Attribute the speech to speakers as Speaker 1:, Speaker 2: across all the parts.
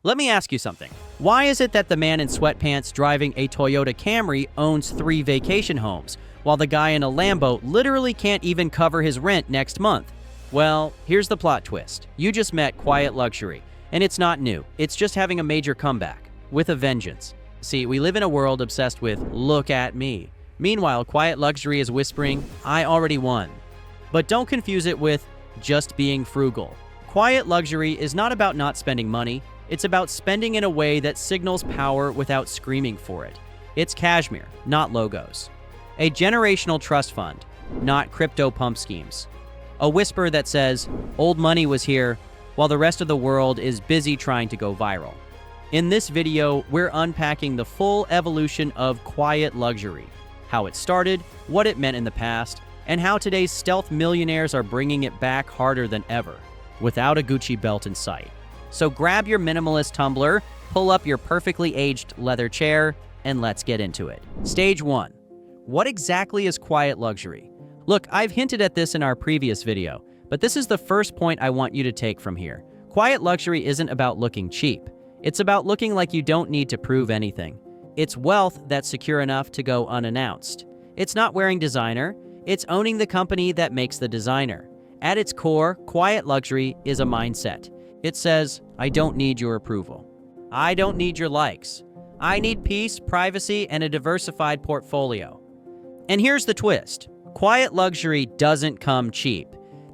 Speaker 1: Let me ask you something. Why is it that the man in sweatpants driving a Toyota Camry owns 3 vacation homes, while the guy in a Lambo literally can't even cover his rent next month? Well, here's the plot twist. You just met quiet luxury, and it's not new. It's just having a major comeback, with a vengeance. See, we live in a world obsessed with, look at me. Meanwhile, quiet luxury is whispering, I already won. But don't confuse it with just being frugal. Quiet luxury is not about not spending money. It's about spending in a way that signals power without screaming for it. It's cashmere, not logos. A generational trust fund, not crypto pump schemes. A whisper that says, old money was here, while the rest of the world is busy trying to go viral. In this video, we're unpacking the full evolution of quiet luxury, how it started, what it meant in the past, and how today's stealth millionaires are bringing it back harder than ever, without a Gucci belt in sight. So grab your minimalist tumbler, pull up your perfectly aged leather chair, and let's get into it. Stage 1. What exactly is quiet luxury? Look, I've hinted at this in our previous video, but this is the first point I want you to take from here. Quiet luxury isn't about looking cheap. It's about looking like you don't need to prove anything. It's wealth that's secure enough to go unannounced. It's not wearing designer, it's owning the company that makes the designer. At its core, quiet luxury is a mindset. It says, I don't need your approval. I don't need your likes. I need peace, privacy, and a diversified portfolio. And here's the twist. Quiet luxury doesn't come cheap.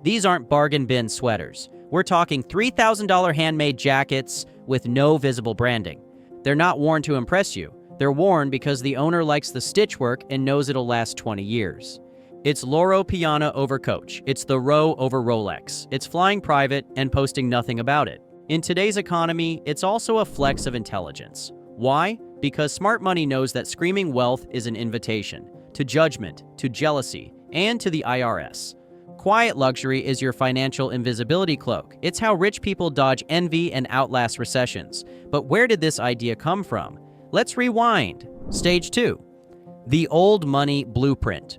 Speaker 1: These aren't bargain bin sweaters. We're talking $3,000 handmade jackets with no visible branding. They're not worn to impress you. They're worn because the owner likes the stitch work and knows it'll last 20 years. It's Loro Piana over Coach. It's the Row over Rolex. It's flying private and posting nothing about it. In today's economy, it's also a flex of intelligence. Why? Because smart money knows that screaming wealth is an invitation to judgment, to jealousy, and to the IRS. Quiet luxury is your financial invisibility cloak. It's how rich people dodge envy and outlast recessions. But where did this idea come from? Let's rewind. Stage 2. The old money blueprint.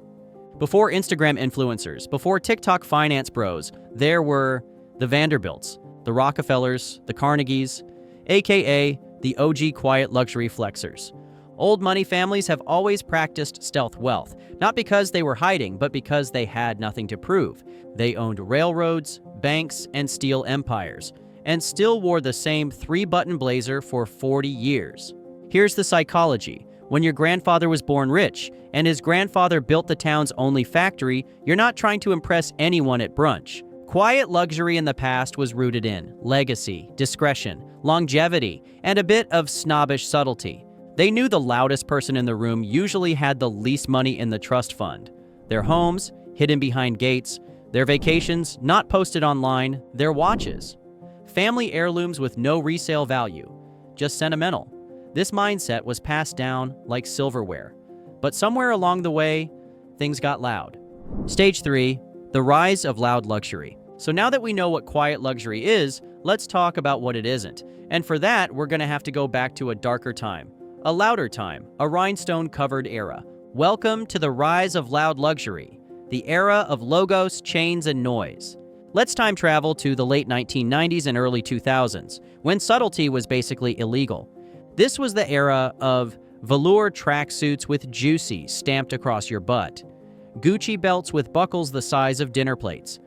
Speaker 1: Before Instagram influencers, before TikTok finance bros, there were the Vanderbilts, the Rockefellers, the Carnegies, aka the OG quiet luxury flexers. Old money families have always practiced stealth wealth, not because they were hiding, but because they had nothing to prove. They owned railroads, banks, and steel empires, and still wore the same 3-button blazer for 40 years. Here's the psychology. When your grandfather was born rich, and his grandfather built the town's only factory, you're not trying to impress anyone at brunch. Quiet luxury in the past was rooted in legacy, discretion, longevity, and a bit of snobbish subtlety. They knew the loudest person in the room usually had the least money in the trust fund. Their homes, hidden behind gates, their vacations, not posted online, their watches. Family heirlooms with no resale value, just sentimental. This mindset was passed down like silverware. But somewhere along the way, things got loud. Stage 3, the rise of loud luxury. So now that we know what quiet luxury is, let's talk about what it isn't. And for that, we're gonna have to go back to a darker time, a louder time, a rhinestone-covered era. Welcome to the rise of loud luxury, the era of logos, chains, and noise. Let's time travel to the late 1990s and early 2000s, when subtlety was basically illegal. This was the era of velour tracksuits with juicy stamped across your butt, Gucci belts with buckles the size of dinner plates,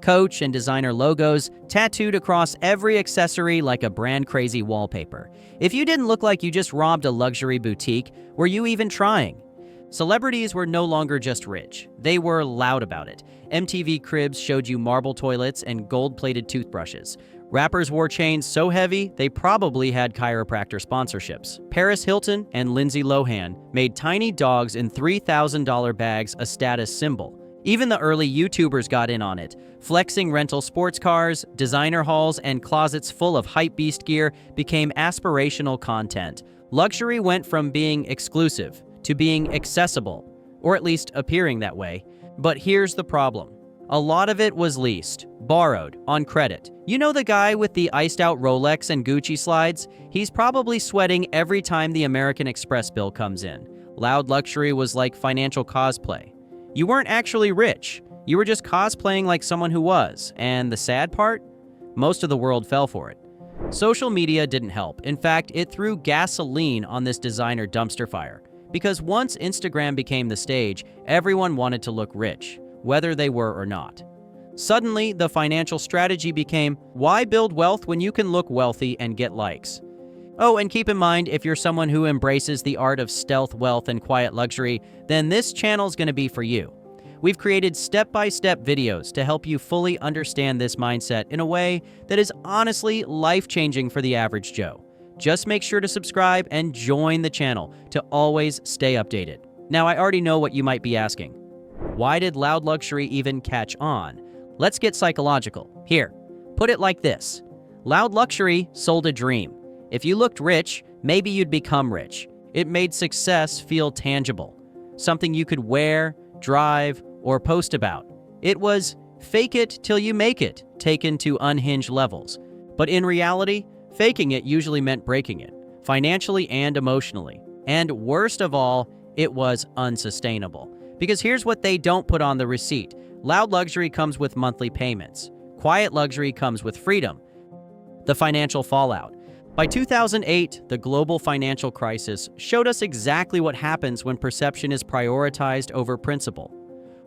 Speaker 1: Coach and designer logos tattooed across every accessory like a brand-crazy wallpaper. If you didn't look like you just robbed a luxury boutique, were you even trying? Celebrities were no longer just rich. They were loud about it. MTV Cribs showed you marble toilets and gold-plated toothbrushes. Rappers wore chains so heavy, they probably had chiropractor sponsorships. Paris Hilton and Lindsay Lohan made tiny dogs in $3,000 bags a status symbol. Even the early YouTubers got in on it, flexing rental sports cars, designer hauls, and closets full of hypebeast gear became aspirational content. Luxury went from being exclusive to being accessible, or at least appearing that way. But here's the problem. A lot of it was leased, borrowed, on credit. You know the guy with the iced-out Rolex and Gucci slides? He's probably sweating every time the American Express bill comes in. Loud luxury was like financial cosplay. You weren't actually rich. You were just cosplaying like someone who was. And the sad part? Most of the world fell for it. Social media didn't help. In fact, it threw gasoline on this designer dumpster fire. Because once Instagram became the stage, everyone wanted to look rich, whether they were or not. Suddenly, the financial strategy became, why build wealth when you can look wealthy and get likes? Oh, and keep in mind, if you're someone who embraces the art of stealth wealth and quiet luxury, then this channel's going to be for you. We've created step-by-step videos to help you fully understand this mindset in a way that is honestly life-changing for the average Joe. Just make sure to subscribe and join the channel to always stay updated. Now, I already know what you might be asking. Why did loud luxury even catch on? Let's get psychological. Here, put it like this. Loud luxury sold a dream. If you looked rich, maybe you'd become rich. It made success feel tangible, something you could wear, drive, or post about. It was fake it till you make it, taken to unhinged levels. But in reality, faking it usually meant breaking it, financially and emotionally. And worst of all, it was unsustainable. Because here's what they don't put on the receipt. Loud luxury comes with monthly payments. Quiet luxury comes with freedom. The financial fallout. By 2008, the global financial crisis showed us exactly what happens when perception is prioritized over principle.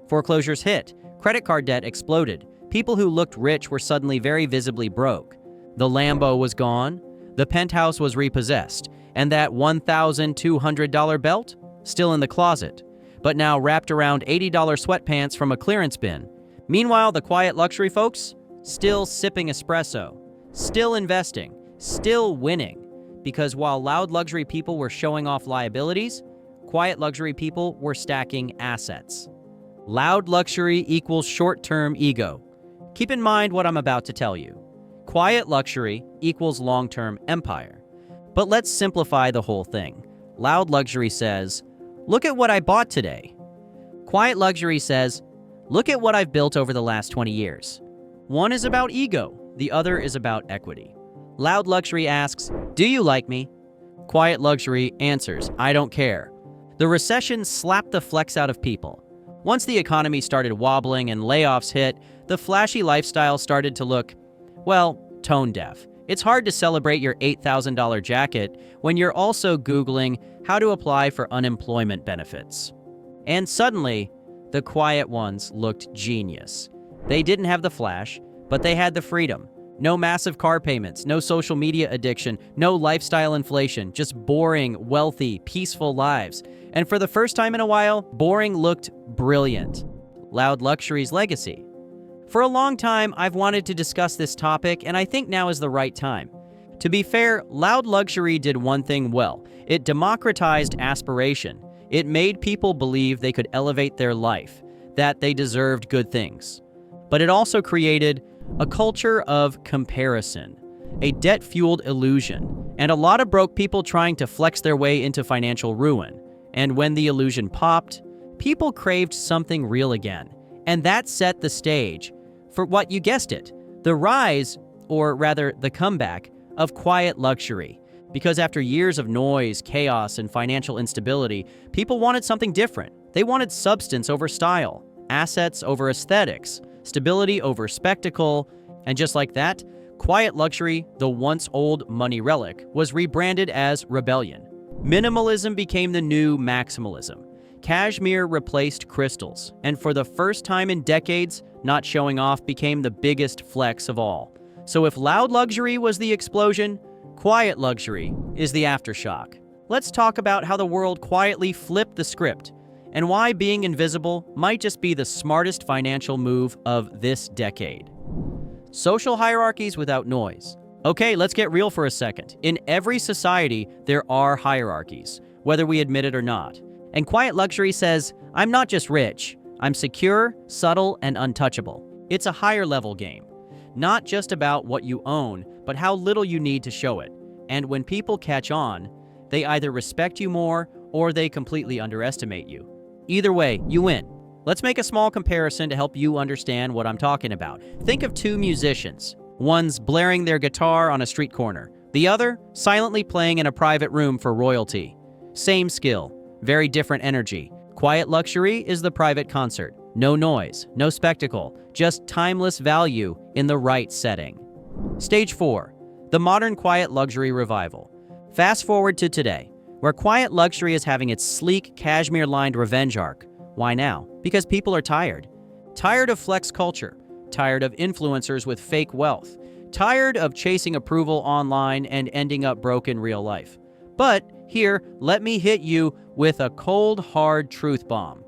Speaker 1: Foreclosures hit, credit card debt exploded, people who looked rich were suddenly very visibly broke. The Lambo was gone, the penthouse was repossessed, and that $1,200 belt? Still in the closet, but now wrapped around $80 sweatpants from a clearance bin. Meanwhile, the quiet luxury folks? Still sipping espresso, still investing, still winning. Because while loud luxury people were showing off liabilities, quiet luxury people were stacking assets. Loud luxury equals short-term ego. Keep in mind what I'm about to tell you. Quiet luxury equals long-term empire. But let's simplify the whole thing. Loud luxury says, look at what I bought today. Quiet luxury says, look at what I've built over the last 20 years. One is about ego, the other is about equity. Loud luxury asks, do you like me? Quiet luxury answers, I don't care. The recession slapped the flex out of people. Once the economy started wobbling and layoffs hit, the flashy lifestyle started to look, well, tone deaf. It's hard to celebrate your $8,000 jacket when you're also Googling how to apply for unemployment benefits. And suddenly, the quiet ones looked genius. They didn't have the flash, but they had the freedom. No massive car payments, no social media addiction, no lifestyle inflation, just boring, wealthy, peaceful lives. And for the first time in a while, boring looked brilliant. Loud luxury's legacy. For a long time, I've wanted to discuss this topic, and I think now is the right time. To be fair, loud luxury did one thing well. It democratized aspiration. It made people believe they could elevate their life, that they deserved good things. But it also created a culture of comparison, a debt-fueled illusion, and a lot of broke people trying to flex their way into financial ruin. And when the illusion popped, people craved something real again. And that set the stage for what you guessed it, the rise, or rather the comeback, of quiet luxury. Because after years of noise, chaos, and financial instability, people wanted something different. They wanted substance over style, assets over aesthetics, stability over spectacle, and just like that, quiet luxury, the once old money relic, was rebranded as rebellion. Minimalism became the new maximalism. Cashmere replaced crystals, and for the first time in decades, not showing off became the biggest flex of all. So if loud luxury was the explosion, quiet luxury is the aftershock. Let's talk about how the world quietly flipped the script, and why being invisible might just be the smartest financial move of this decade. Social hierarchies without noise. Okay, let's get real for a second. In every society, there are hierarchies, whether we admit it or not. And quiet luxury says, I'm not just rich, I'm secure, subtle, and untouchable. It's a higher level game. Not just about what you own, but how little you need to show it. And when people catch on, they either respect you more or they completely underestimate you. Either way, you win. Let's make a small comparison to help you understand what I'm talking about. Think of two musicians. One's blaring their guitar on a street corner. The other, silently playing in a private room for royalty. Same skill, very different energy. Quiet luxury is the private concert. No noise, no spectacle, just timeless value in the right setting. Stage 4. The modern quiet luxury revival. Fast forward to today, where quiet luxury is having its sleek, cashmere-lined revenge arc. Why now? Because people are tired. Tired of flex culture. Tired of influencers with fake wealth. Tired of chasing approval online and ending up broke in real life. But here, let me hit you with a cold, hard truth bomb.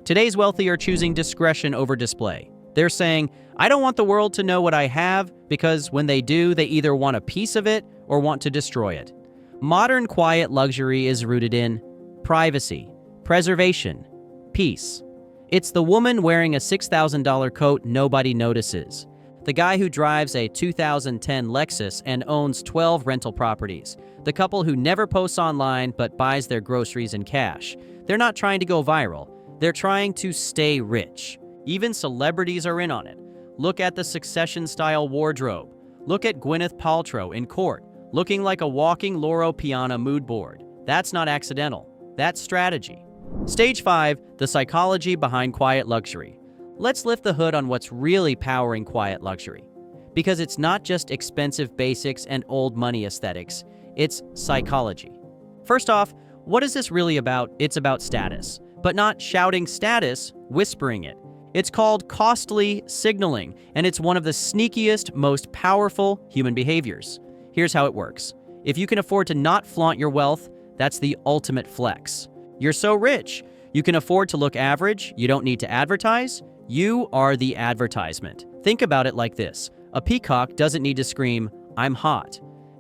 Speaker 1: Today's wealthy are choosing discretion over display. They're saying, I don't want the world to know what I have, because when they do, they either want a piece of it or want to destroy it. Modern quiet luxury is rooted in privacy, preservation, peace. It's the woman wearing a $6,000 coat nobody notices. The guy who drives a 2010 Lexus and owns 12 rental properties. The couple who never posts online but buys their groceries in cash. They're not trying to go viral. They're trying to stay rich. Even celebrities are in on it. Look at the Succession-style wardrobe. Look at Gwyneth Paltrow in court, looking like a walking Loro Piana mood board. That's not accidental. That's strategy. Stage 5, the psychology behind quiet luxury. Let's lift the hood on what's really powering quiet luxury. Because it's not just expensive basics and old money aesthetics, it's psychology. First off, what is this really about? It's about status. But not shouting status, whispering it. It's called costly signaling, and it's one of the sneakiest, most powerful human behaviors. Here's how it works. If you can afford to not flaunt your wealth, that's the ultimate flex. You're so rich, you can afford to look average, you don't need to advertise, you are the advertisement. Think about it like this. A peacock doesn't need to scream, I'm hot.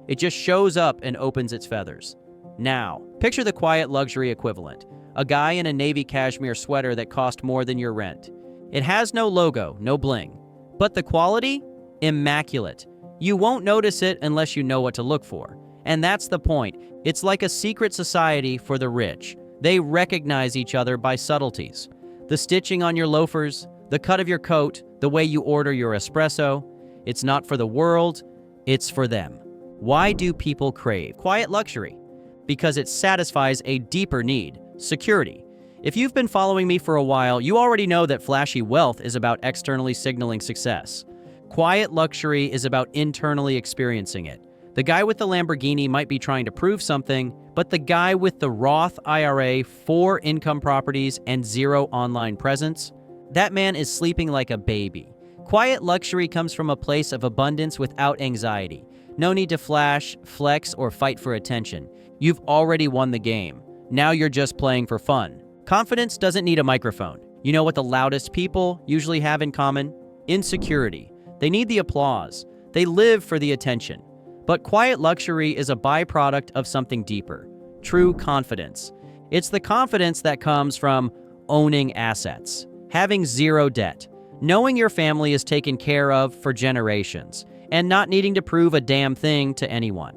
Speaker 1: It just shows up and opens its feathers. Now, picture the quiet luxury equivalent. A guy in a navy cashmere sweater that cost more than your rent. It has no logo, no bling. But the quality? Immaculate. You won't notice it unless you know what to look for. And that's the point. It's like a secret society for the rich. They recognize each other by subtleties. The stitching on your loafers, the cut of your coat, the way you order your espresso. It's not for the world, it's for them. Why do people crave quiet luxury? Because it satisfies a deeper need, security. If you've been following me for a while, you already know that flashy wealth is about externally signaling success. Quiet luxury is about internally experiencing it. The guy with the Lamborghini might be trying to prove something, but the guy with the Roth IRA, 4 income properties, and 0 online presence, that man is sleeping like a baby. Quiet luxury comes from a place of abundance without anxiety. No need to flash, flex, or fight for attention. You've already won the game. Now you're just playing for fun. Confidence doesn't need a microphone. You know what the loudest people usually have in common? Insecurity. They need the applause. They live for the attention. But quiet luxury is a byproduct of something deeper. True confidence. It's the confidence that comes from owning assets, having 0 debt, knowing your family is taken care of for generations, and not needing to prove a damn thing to anyone.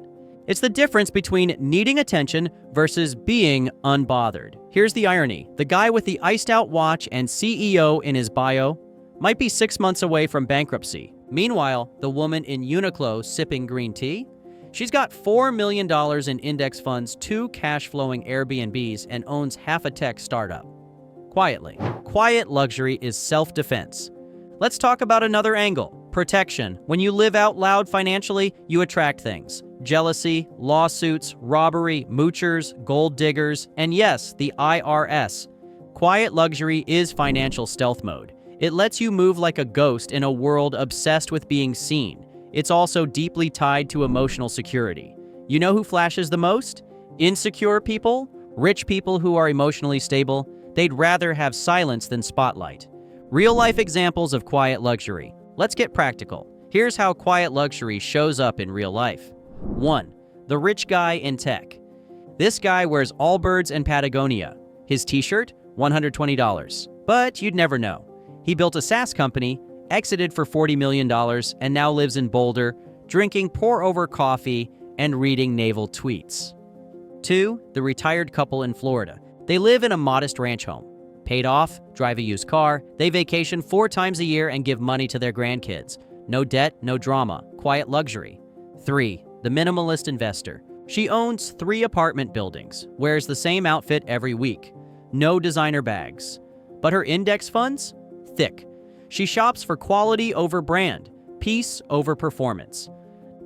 Speaker 1: It's the difference between needing attention versus being unbothered. Here's the irony. The guy with the iced-out watch and CEO in his bio might be 6 months away from bankruptcy. Meanwhile, the woman in Uniqlo sipping green tea, she's got $4 million in index funds, 2 cash-flowing Airbnbs, and owns half a tech startup. Quietly. Quiet luxury is self-defense. Let's talk about another angle. Protection. When you live out loud financially, you attract things. Jealousy, lawsuits, robbery, moochers, gold diggers, and yes, the IRS. Quiet luxury is financial stealth mode. It lets you move like a ghost in a world obsessed with being seen. It's also deeply tied to emotional security. You know who flashes the most? Insecure people, rich people who are emotionally stable. They'd rather have silence than spotlight. Real-life examples of quiet luxury. Let's get practical. Here's how quiet luxury shows up in real life. 1. The rich guy in tech. This guy wears Allbirds and Patagonia. His t-shirt, $120. But you'd never know. He built a SaaS company, exited for $40 million, and now lives in Boulder, drinking pour-over coffee and reading naval tweets. 2. The retired couple in Florida. They live in a modest ranch home. Paid off, drive a used car, they vacation 4 times a year and give money to their grandkids. No debt, no drama, quiet luxury. 3. The minimalist investor. She owns 3 apartment buildings, wears the same outfit every week. No designer bags. But her index funds? Thick. She shops for quality over brand, peace over performance.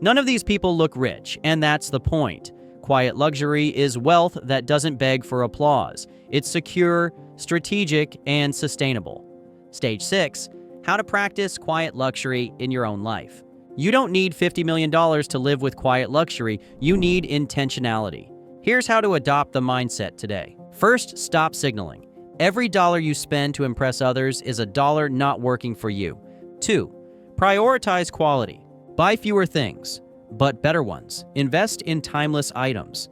Speaker 1: None of these people look rich, and that's the point. Quiet luxury is wealth that doesn't beg for applause. It's secure, strategic, and sustainable. Stage 6. How to practice quiet luxury in your own life. You don't need $50 million to live with quiet luxury. You need intentionality. Here's how to adopt the mindset today. First, stop signaling. Every dollar you spend to impress others is a dollar not working for you. 2. Prioritize quality. Buy fewer things, but better ones. Invest in timeless items.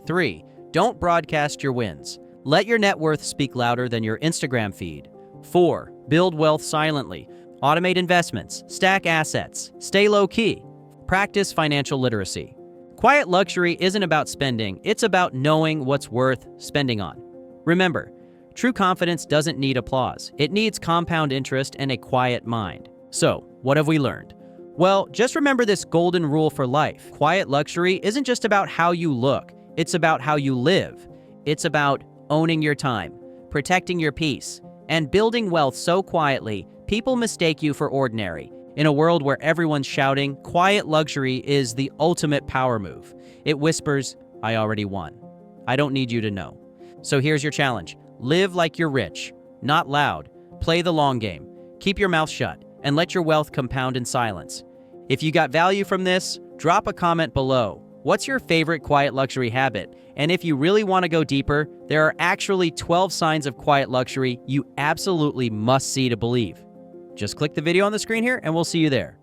Speaker 1: 3. Don't broadcast your wins. Let your net worth speak louder than your Instagram feed. 4. Build wealth silently. Automate investments. Stack assets. Stay low-key. Practice financial literacy. Quiet luxury isn't about spending, it's about knowing what's worth spending on. Remember, true confidence doesn't need applause. It needs compound interest and a quiet mind. So, what have we learned? Well, just remember this golden rule for life. Quiet luxury isn't just about how you look, it's about how you live. It's about owning your time, protecting your peace, and building wealth so quietly, people mistake you for ordinary. In a world where everyone's shouting, quiet luxury is the ultimate power move. It whispers, I already won. I don't need you to know. So here's your challenge. Live like you're rich, not loud. Play the long game. Keep your mouth shut and let your wealth compound in silence. If you got value from this, drop a comment below. What's your favorite quiet luxury habit? And if you really want to go deeper, there are actually 12 signs of quiet luxury you absolutely must see to believe. Just click the video on the screen here and we'll see you there.